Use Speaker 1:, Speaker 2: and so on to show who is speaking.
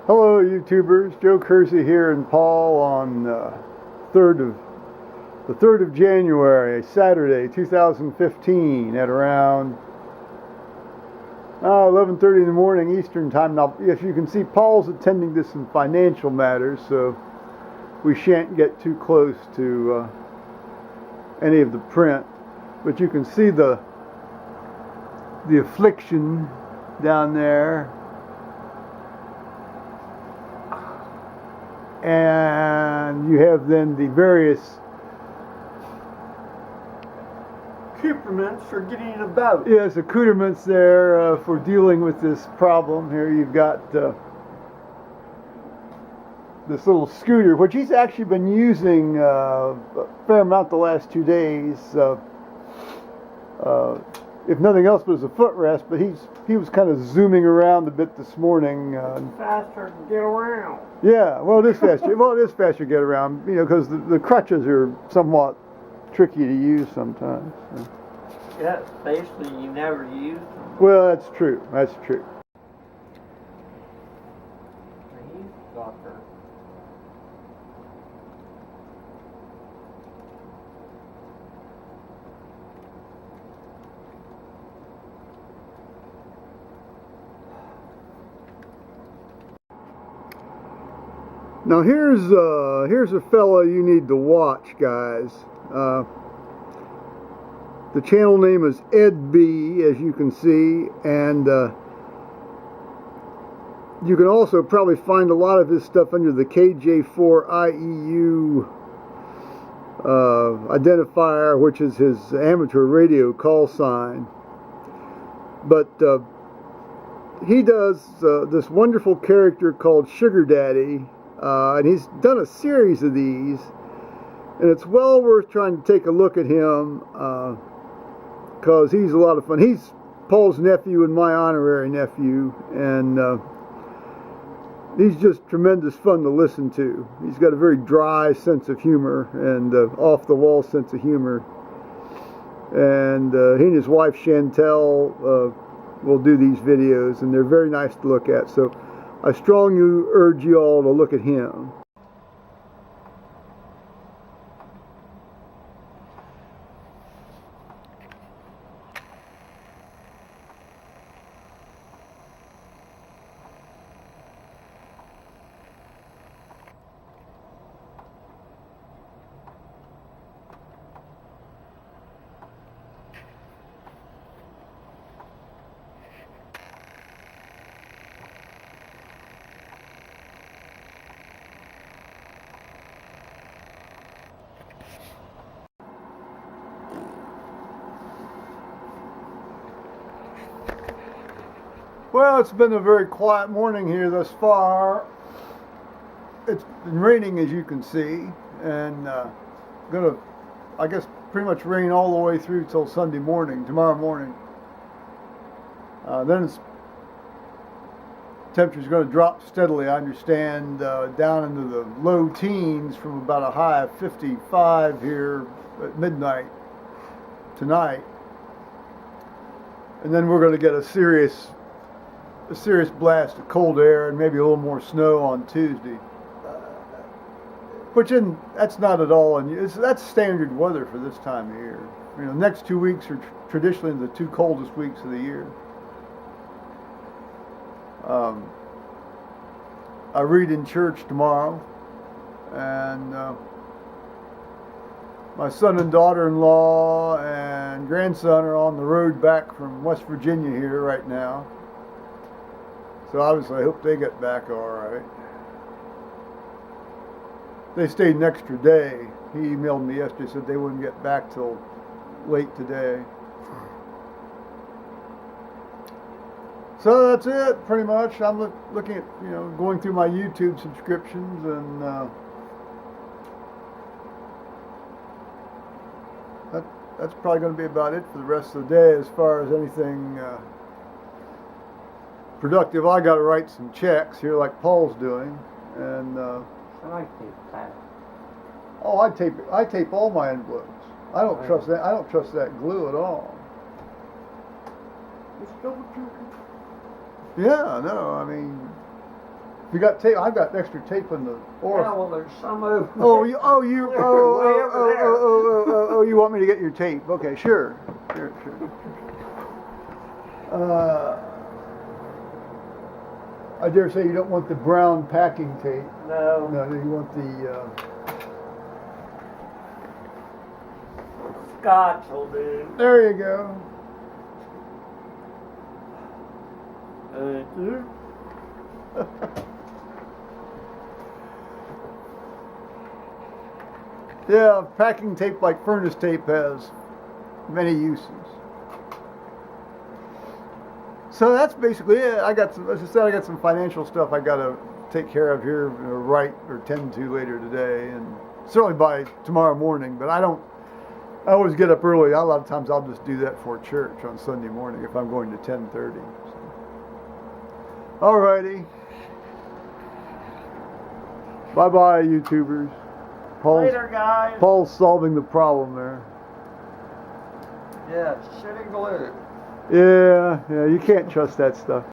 Speaker 1: Hello, YouTubers. Joe Kersey here in Paul on third of the 3rd of January, Saturday, 2015, at around 11:30 in the morning Eastern Time. Now, as you can see, Paul's attending to some financial matters, so we shan't get too close to any of the print. But you can see the affliction down there. And you have then the various
Speaker 2: accoutrements for getting about.
Speaker 1: Yes, accoutrements there for dealing with this problem. Here you've got this little scooter, which he's actually been using a fair amount the last 2 days. If nothing else, but as a footrest. But he was kind of zooming around a bit this morning.
Speaker 2: Faster to get around.
Speaker 1: Yeah, well, it is faster. Well, it is faster to get around, because the crutches are somewhat tricky to use sometimes. So.
Speaker 2: Yeah, especially you never used them.
Speaker 1: Well, that's true. That's true. Now here's a fella you need to watch, guys. The channel name is Ed B, as you can see, and you can also probably find a lot of his stuff under the KJ4IEU identifier, which is his amateur radio call sign. But he does this wonderful character called Sugar Daddy. And he's done a series of these, and it's well worth trying to take a look at him, because he's a lot of fun. He's Paul's nephew and my honorary nephew, and he's just tremendous fun to listen to. He's got a very dry sense of humor and off-the-wall sense of humor. And he and his wife Chantel will do these videos, and they're very nice to look at. So I strongly urge you all to look at him. Well, it's been a very quiet morning here thus far. It's been raining, as you can see, and gonna, I guess, pretty much rain all the way through till Sunday morning, tomorrow morning. Then temperature's going to drop steadily, I understand, down into the low teens from about a high of 55 here at midnight tonight. And then we're going to get a serious blast of cold air and maybe a little more snow on Tuesday. That's not at all, and that's standard weather for this time of year. Next 2 weeks are traditionally the 2 coldest weeks of the year. I read in church tomorrow, and my son and daughter-in-law and grandson are on the road back from West Virginia here right now. So obviously I hope they get back all right. They stayed an extra day. He emailed me yesterday, said they wouldn't get back till late today. So that's it, pretty much. I'm looking at, going through my YouTube subscriptions, and that's probably going to be about it for the rest of the day as far as anything productive. I got to write some checks here, like Paul's doing, and
Speaker 2: I tape that.
Speaker 1: Oh, I tape all my envelopes. I don't trust that. I don't trust that glue at all.
Speaker 2: Just double check it.
Speaker 1: Yeah, no, I mean, You got tape? I've got extra tape in the
Speaker 2: Yeah,
Speaker 1: orifice.
Speaker 2: well, there's some of them.
Speaker 1: Oh, you want me to get your tape? Okay, sure. I dare say you don't want the brown packing tape.
Speaker 2: No.
Speaker 1: No, you want the.
Speaker 2: Scotch will do.
Speaker 1: There you go.
Speaker 2: Thank you.
Speaker 1: Yeah, packing tape like furnace tape has many uses. So that's basically it. As I said, I got some financial stuff I got to take care of here, write or tend to later today, and certainly by tomorrow morning. But I always get up early. A lot of times I'll just do that for church on Sunday morning if I'm going to 10:30. So. Alrighty. Bye-bye, YouTubers.
Speaker 2: Later, guys.
Speaker 1: Paul's solving the problem there.
Speaker 2: Yeah, shitty glue.
Speaker 1: Yeah, you can't trust that stuff.